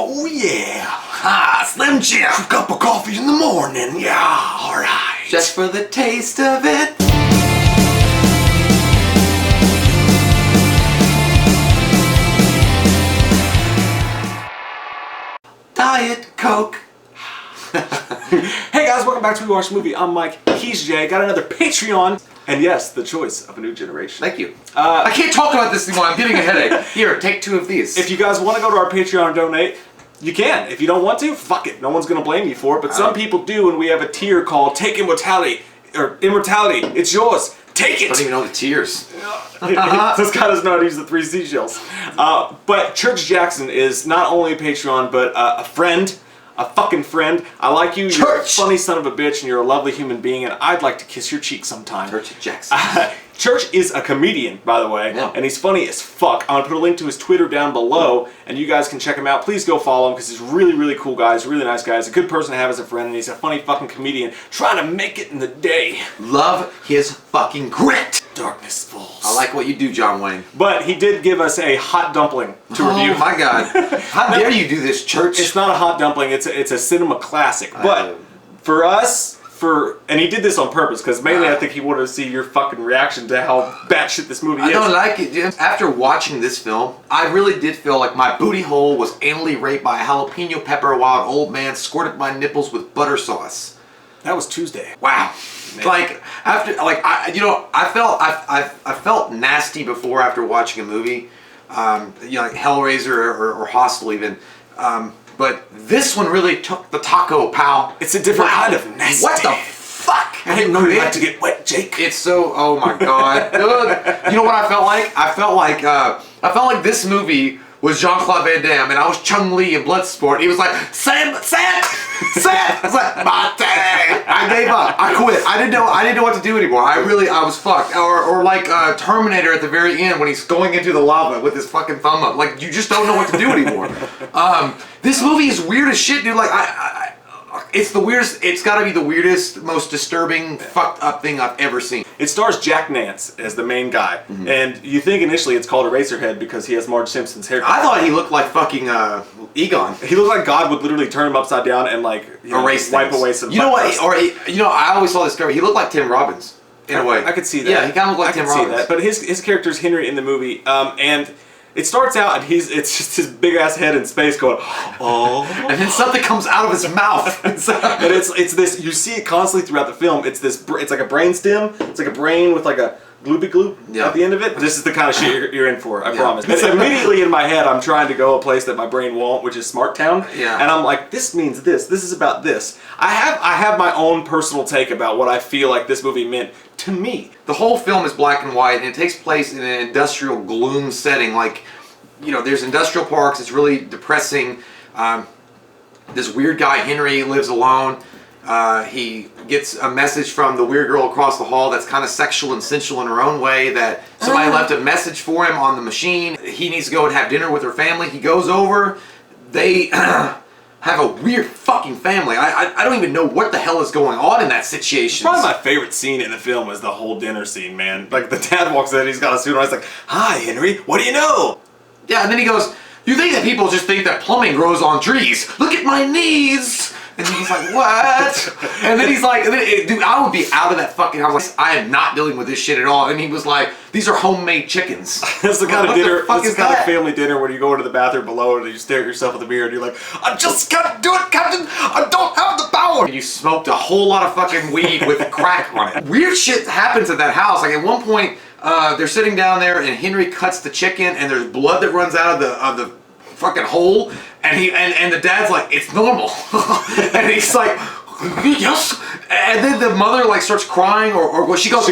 Oh yeah. Ah, Slim Jim. A cup of coffee in the morning. Yeah, alright. Just for the taste of it. Diet Coke. Hey guys, welcome back to We Watch the Movie. I'm Mike. He's Jay. Got another Patreon. And yes, the choice of a new generation. Thank you. I can't talk about this anymore. I'm getting a headache. Here, take 2 of these. If you guys want to go to our Patreon and donate, you can. If you don't want to, fuck it. No one's going to blame you for it. But some people do, and we have a tier called Take Immortality. Or Immortality. It's yours. Take it! I don't even know the tiers. This guy doesn't know how to use the 3 seashells. But Church Jackson is not only a Patreon, but a friend. A fucking friend. I like you. You're a funny son of a bitch, and you're a lovely human being, and I'd like to kiss your cheek sometime. Church Jackson. Church is a comedian, by the way, yeah. And he's funny as fuck. I'm going to put a link to his Twitter down below, and you guys can check him out. Please go follow him, because he's a really, really cool guy. He's a really nice guy. He's a good person to have as a friend, and he's a funny fucking comedian trying to make it in the day. Love his fucking grit. Darkness falls. I like what you do, John Wayne. But he did give us a hot dumpling to review. Oh my god. How dare you do this, Church? It's not a hot dumpling, it's a cinema classic. But for us, and he did this on purpose, because mainly I think he wanted to see your fucking reaction to how batshit this movie is. I don't like it, dude. After watching this film, I really did feel like my booty hole was anally raped by a jalapeno pepper while an old man squirted my nipples with butter sauce. That was Tuesday. Wow. Man. Like after, like I felt nasty before after watching a movie, like Hellraiser or Hostel even, but this one really took the taco, pal. It's a different kind of nasty. What the fuck? I didn't know you like to get wet, Jake. It's so. Oh my god. You know what I felt like? I felt like this movie was Jean-Claude Van Damme, and I was Chung-Li in Bloodsport. He was like, Sam! I was like, Mate! I gave up. I quit. I didn't know what to do anymore. I was fucked. Or like Terminator at the very end when he's going into the lava with his fucking thumb up. Like, you just don't know what to do anymore. This movie is weird as shit, dude. Like, it's the weirdest. It's got to be the weirdest, most disturbing, fucked up thing I've ever seen. It stars Jack Nance as the main guy, and you think initially it's called Eraserhead because he has Marge Simpson's haircut. I thought he looked like fucking Egon. He looked like God would literally turn him upside down and like erase wipe away some. You know what? I always saw this character. He looked like Tim Robbins in a way. I could see that. Yeah, he kind of looked like Tim Robbins. That. But his character's Henry in the movie, and it starts out and it's just his big ass head in space going, oh, and then something comes out of his mouth. And it's this. You see it constantly throughout the film. It's this. It's like a brain stem. It's like a brain with like a gloopy gloop at the end of it. This is the kind of shit you're in for. I promise. And immediately in my head, I'm trying to go a place that my brain won't, which is Smart Town. Yeah. And I'm like, this means this. This is about this. I have my own personal take about what I feel like this movie meant to me. The whole film is black and white, and it takes place in an industrial gloom setting. Like, there's industrial parks. It's really depressing. This weird guy Henry lives alone. He gets a message from the weird girl across the hall that's kind of sexual and sensual in her own way, that somebody left a message for him on the machine. He needs to go and have dinner with her family. He goes over. They have a weird fucking family. I don't even know what the hell is going on in that situation. Probably my favorite scene in the film was the whole dinner scene, man. Like, the dad walks in, he's got a suit on, he's like, hi, Henry, what do you know? Yeah, and then he goes, you think that people just think that plumbing grows on trees? Look at my knees! And he's like, what? And then he's like, dude, I would be out of that fucking house. Like, I am not dealing with this shit at all. And he was like, these are homemade chickens. That's the kind of dinner, that's the kind of family dinner where you go into the bathroom below and you stare at yourself in the mirror and you're like, I just can't do it, Captain. I don't have the power. And you smoked a whole lot of fucking weed with crack on it. Weird shit happens at that house. Like, at one point, they're sitting down there and Henry cuts the chicken and there's blood that runs out of the fucking hole, and the dad's like, it's normal. And he's like, yes. And then the mother like starts crying, or she goes,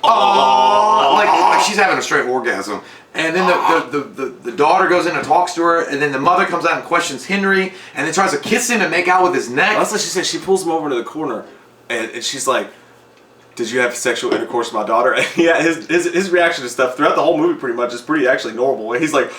oh, like she's having a straight orgasm. And then the daughter goes in and talks to her, and then the mother comes out and questions Henry, and then tries to kiss him and make out with his neck. That's what she said. She pulls him over to the corner, and she's like, did you have sexual intercourse with my daughter? And yeah, his reaction to stuff throughout the whole movie pretty much is pretty actually normal. And he's like,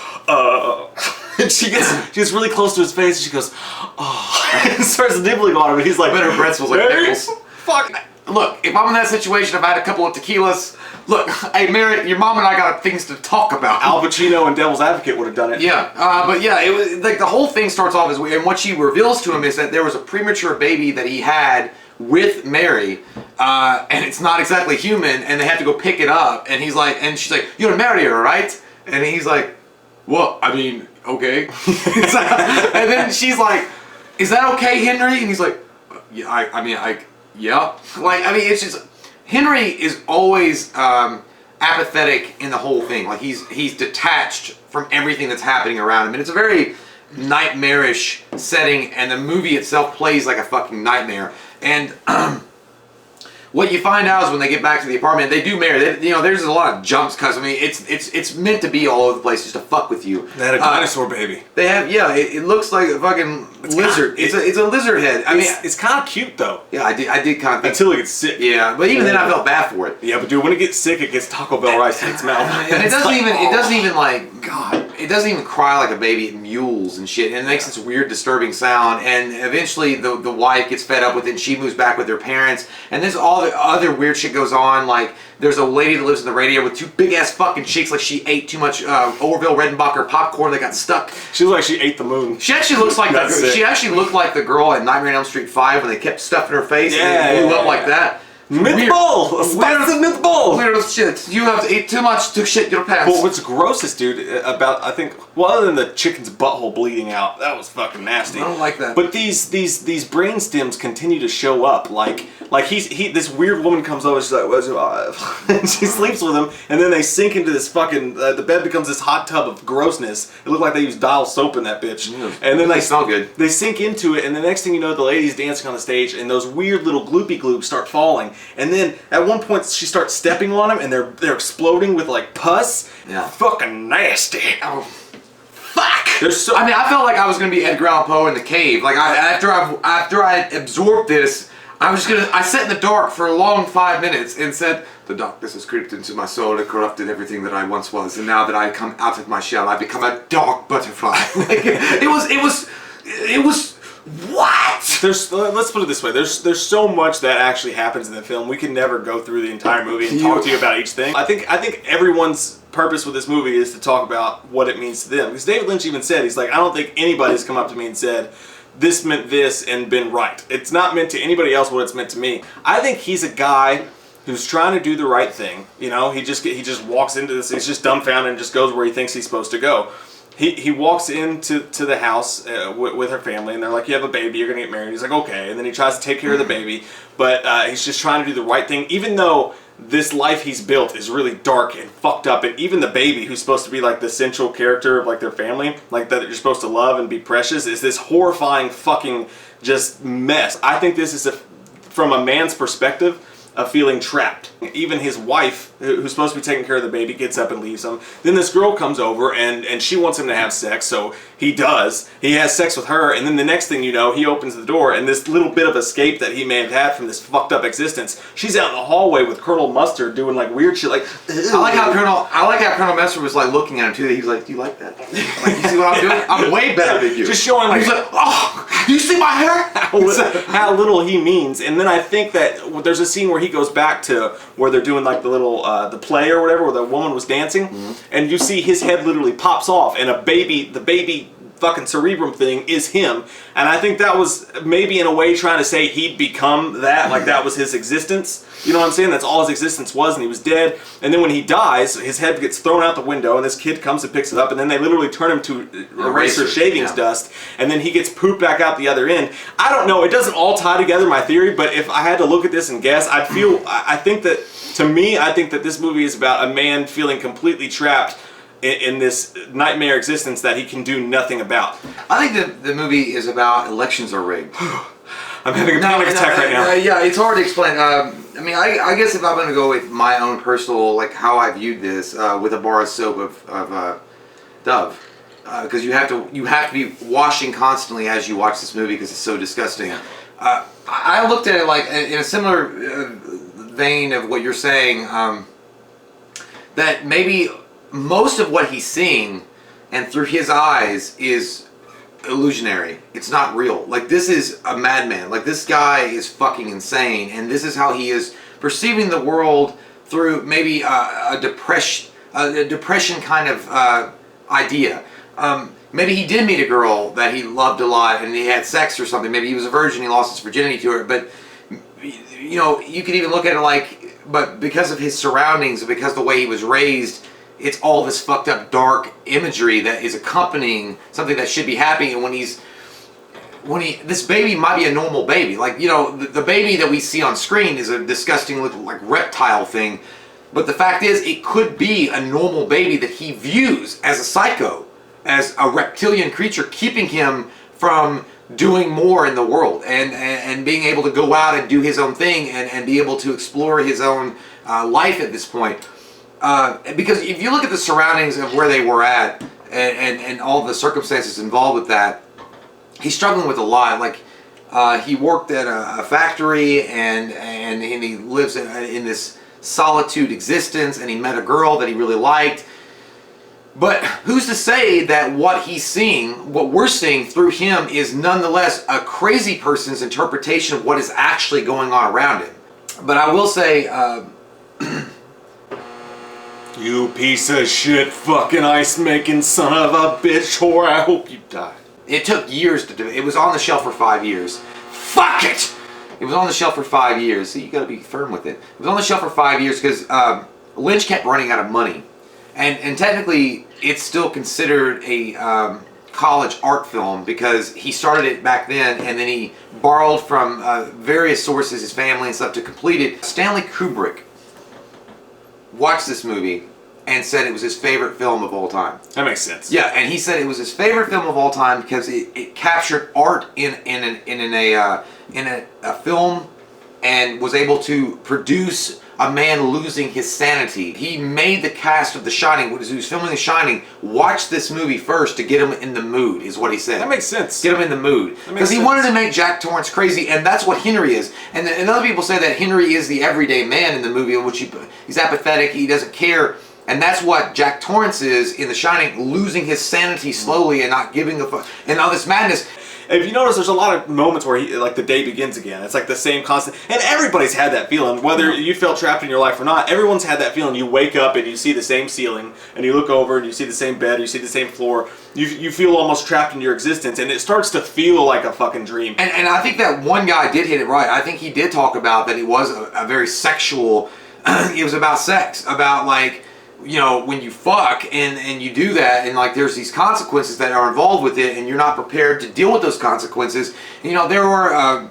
and she gets really close to his face and she goes, oh, and starts nibbling on him, and he's like, but her breath smells like pickles. Fuck. look, if I'm in that situation, if I had a couple of tequilas, look, hey, Mary, your mom and I got things to talk about. Al Pacino and Devil's Advocate would have done it. Yeah, but yeah, it was like the whole thing starts off as weird, and what she reveals to him is that there was a premature baby that he had with Mary, and it's not exactly human, and they have to go pick it up, and he's like, and she's like, you're gonna marry her, right? And he's like, well, I mean, okay. And then she's like, is that okay, Henry? And he's like, yeah, yeah. Like, I mean, it's just, Henry is always apathetic in the whole thing. Like, he's detached from everything that's happening around him, and it's a very nightmarish setting, and the movie itself plays like a fucking nightmare. And what you find out is when they get back to the apartment, they do marry. There's a lot of jumps because I mean, it's meant to be all over the place just to fuck with you. They had a dinosaur baby. They have, yeah. It looks like a fucking lizard. It's a lizard head. I mean, it's kind of cute though. Yeah, I did kind of think, until it gets sick. Yeah, but even then I felt bad for it. Yeah, but dude, when it gets sick, it gets Taco Bell rice in its mouth. And it doesn't even like God. It doesn't even cry like a baby. It mewls and shit, and it makes this weird, disturbing sound. And eventually, the wife gets fed up with it, and she moves back with her parents. And there's all the other weird shit goes on. Like there's a lady that lives in the radio with two big ass fucking cheeks, like she ate too much Orville Redenbacher popcorn that got stuck. She looks like she ate the moon. She actually looks like she actually looked like the girl at Nightmare on Elm Street 5 when they kept stuffing her face and it blew up like that. Meatball! A spicy meatball! Weird shit. You have to eat too much to shit your pants. But what's grossest, dude, about, I think, well, other than the chicken's butthole bleeding out, that was fucking nasty. I don't like that. But these brain stems continue to show up. Like this weird woman comes over, she's like, what's your life? And she sleeps with him, and then they sink into this fucking, the bed becomes this hot tub of grossness. It looked like they used Dial soap in that bitch. And then they smell good. They sink into it, and the next thing you know, the lady's dancing on the stage, and those weird little gloopy gloops start falling. And then at one point she starts stepping on them, and they're exploding with like pus. Yeah. Fucking nasty. Oh, fuck. I mean, I felt like I was gonna be Edgar Allan Poe in the cave. Like after I absorbed this, I sat in the dark for a long 5 minutes and said, the darkness has creeped into my soul and corrupted everything that I once was, and now that I come out of my shell, I become a dark butterfly. Like, it was. What? Let's put it this way. There's so much that actually happens in the film. We can never go through the entire movie and talk to you about each thing. I think everyone's purpose with this movie is to talk about what it means to them. Because David Lynch even said, he's like, I don't think anybody's come up to me and said, this meant this and been right. It's not meant to anybody else what it's meant to me. I think he's a guy who's trying to do the right thing. You know, he just walks into this. He's just dumbfounded and just goes where he thinks he's supposed to go. He walks into the house with her family, and they're like, you have a baby, you're going to get married. He's like, okay. And then he tries to take care of the baby, but he's just trying to do the right thing, even though this life he's built is really dark and fucked up. And even the baby, who's supposed to be like the central character of like their family, like that you're supposed to love and be precious, is this horrifying fucking just mess. I think this is, from a man's perspective, of feeling trapped. Even his wife, who's supposed to be taking care of the baby, gets up and leaves him. Then this girl comes over and she wants him to have sex, so he does. He has sex with her, and then the next thing you know, he opens the door, and this little bit of escape that he may have had from this fucked up existence, she's out in the hallway with Colonel Mustard doing like weird shit. Like, I like how Colonel Mustard was like looking at him too. He was like, "Do you like that? Like, you see what I'm doing? I'm way better than you." Just showing like, he's like, "Oh, do you see my hair?" how little he means. And then I think that there's a scene where he goes back to where they're doing like the little the play or whatever, where the woman was dancing, and you see his head literally pops off, and the baby fucking cerebrum thing is him. And I think that was maybe in a way trying to say he'd become that, like that was his existence. You know what I'm saying? That's all his existence was, and he was dead. And then when he dies, his head gets thrown out the window, and this kid comes and picks it up, and then they literally turn him to eraser shavings dust, and then he gets pooped back out the other end. I don't know. It doesn't all tie together, my theory, but if I had to look at this and guess, I think that, to me, I think that this movie is about a man feeling completely trapped in this nightmare existence that he can do nothing about. I think the movie is about elections are rigged. I'm having a panic attack right now. Yeah, it's hard to explain. I mean, I guess if I'm going to go with my own personal, like how I viewed this, with a bar of soap of Dove, because you have to be washing constantly as you watch this movie because it's so disgusting. I looked at it like in a similar vein of what you're saying, that maybe most of what he's seeing and through his eyes is illusionary. It's not real. Like, this is a madman. Like, this guy is fucking insane, and this is how he is perceiving the world through maybe a depression kind of idea. Maybe he did meet a girl that he loved a lot and he had sex or something. Maybe he was a virgin, he lost his virginity to her. But, you know, you could even look at it like, but because of his surroundings, because of the way he was raised, it's all this fucked up dark imagery that is accompanying something that should be happy. And this baby might be a normal baby. Like, you know, the baby that we see on screen is a disgusting little like reptile thing. But the fact is, it could be a normal baby that he views as a psycho, as a reptilian creature, keeping him from doing more in the world and being able to go out and do his own thing and be able to explore his own life at this point. Because if you look at the surroundings of where they were at and all the circumstances involved with that, he's struggling with a lot. Like, he worked at a factory and he lives in this solitude existence, and he met a girl that he really liked. But who's to say that what he's seeing, what we're seeing through him, is nonetheless a crazy person's interpretation of what is actually going on around him? But I will say, you piece of shit, fucking ice-making son of a bitch whore, I hope you die. it took years to do it. It was on the shelf for 5 years. Fuck it! It was on the shelf for 5 years. See, you gotta be firm with it. It was on the shelf for 5 years because Lynch kept running out of money. And technically, it's still considered a college art film because he started it back then and then he borrowed from various sources, his family and stuff, to complete it. Stanley Kubrick watched this movie and said it was his favorite film of all time. That makes sense. Yeah, and he said it was his favorite film of all time because it captured art in a film and was able to produce a man losing his sanity. He made the cast of The Shining, who was filming The Shining, watch this movie first to get him in the mood, is what he said. That makes sense. Get him in the mood. Because he wanted to make Jack Torrance crazy, and that's what Henry is. And other people say that Henry is the everyday man in the movie, in which he's apathetic, he doesn't care. And that's what Jack Torrance is in The Shining, losing his sanity slowly and not giving a fuck. And all this madness. If you notice, there's a lot of moments where like the day begins again. It's like the same constant, and everybody's had that feeling. Whether you felt trapped in your life or not, everyone's had that feeling. You wake up and you see the same ceiling, and you look over and you see the same bed, or you see the same floor. You feel almost trapped in your existence, and it starts to feel like a fucking dream. And I think that one guy did hit it right. I think he did talk about that it was a very sexual. It was about sex, about like, you know, when you fuck and you do that, and like there's these consequences that are involved with it, and you're not prepared to deal with those consequences. And, you know, there were,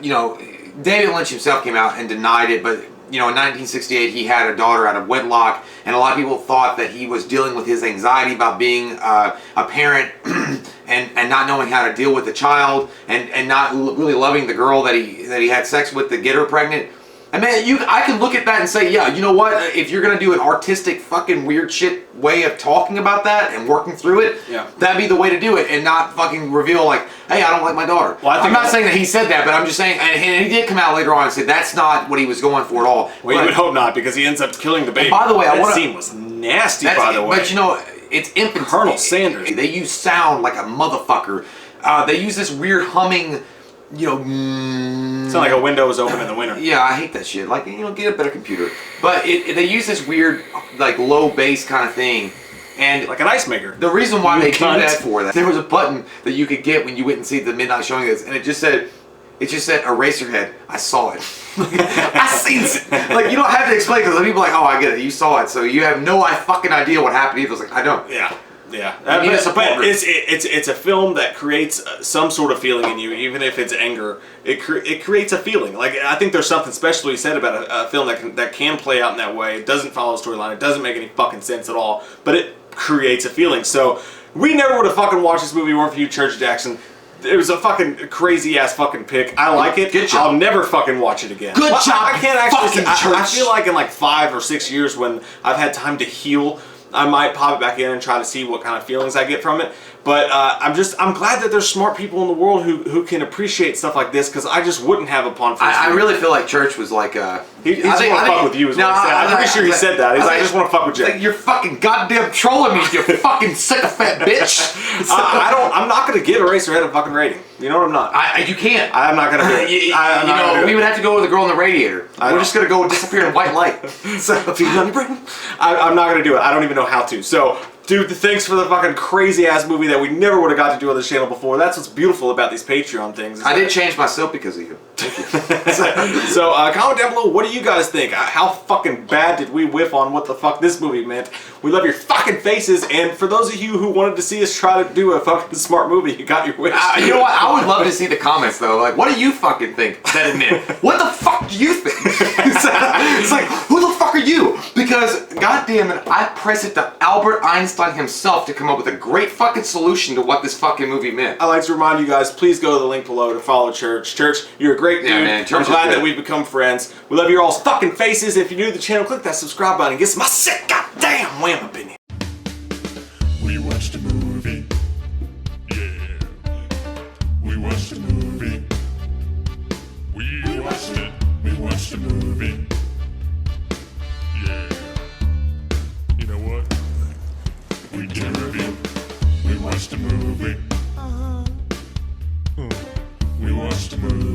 you know, David Lynch himself came out and denied it, but, you know, in 1968 he had a daughter out of wedlock, and a lot of people thought that he was dealing with his anxiety about being a parent and not knowing how to deal with the child and not really loving the girl that he had sex with to get her pregnant. And man, I can look at that and say, yeah, you know what? If you're gonna do an artistic, fucking weird shit way of talking about that and working through it, yeah, that'd be the way to do it, and not fucking reveal like, hey, I don't like my daughter. Well, I'm not saying that he said that, but I'm just saying, and he did come out later on and say that's not what he was going for at all. Well, you would hope not, because he ends up killing the baby. By the way, that scene was nasty. By the way, but you know, it's infant. Colonel Sanders. They use sound like a motherfucker. They use this weird humming. You know, it's not like a window is open in the winter. Yeah, I hate that shit. Like, you know, get a better computer. But they use this weird, like, low bass kind of thing, and like an ice maker. The reason why they do that there was a button that you could get when you went and see the midnight showing of this, and it just said Eraserhead. I saw it. I seen it. Like, you don't have to explain, because people are like, oh, I get it. You saw it, so you have no fucking idea what happened. He was like, I don't. Yeah. Yeah, but it's a film that creates some sort of feeling in you, even if it's anger. It creates a feeling. Like, I think there's something special you said about a film that can play out in that way. It doesn't follow a storyline. It doesn't make any fucking sense at all. But it creates a feeling. So we never would have fucking watched this movie weren't for you, Church Jackson. It was a fucking crazy ass fucking pick. I like it. Good job. I'll never fucking watch it again. Good job. I can't actually. Fucking I feel like in like 5 or 6 years, when I've had time to heal, I might pop it back in and try to see what kind of feelings I get from it. But I'm glad that there's smart people in the world who can appreciate stuff like this, because I just wouldn't have upon first. I really feel like Church was like he just want to fuck with you is what he said. I'm pretty sure he said that. He's like, I just want to fuck with you. Like, you're fucking goddamn trolling me, you fucking sycophant bitch. I'm not gonna give Eraserhead a fucking rating. You know what I'm not. You can't. I'm not gonna do it. We would have to go with the girl in the radiator. We're just gonna go disappear in white light. So, I'm not gonna do it. I don't even know how to. So, dude, thanks for the fucking crazy ass movie that we never would have got to do on this channel before. That's what's beautiful about these Patreon things. I did change my silk because of you. Thank you. So comment down below, what do you guys think? How fucking bad did we whiff on what the fuck this movie meant? We love your fucking faces, and for those of you who wanted to see us try to do a fucking smart movie, you got your wish. You know what? I would love to see the comments though. Like, what do you fucking think that it meant? What the fuck do you think? It's like, who the fuck are you? Because, goddamn it, I press it to Albert Einstein himself to come up with a great fucking solution to what this fucking movie meant. I like to remind you guys, please go to the link below to follow Church. Church, you're a great dude. Yeah, man, I'm glad that we've become friends. We love your all's fucking faces. If you're new to the channel, click that subscribe button and get some my sick goddamn wham opinion. We watched a movie. Yeah. We watched a movie. We watched it. We watched a movie. Yeah. You know what? We did a review. We watched a movie. We watched a movie.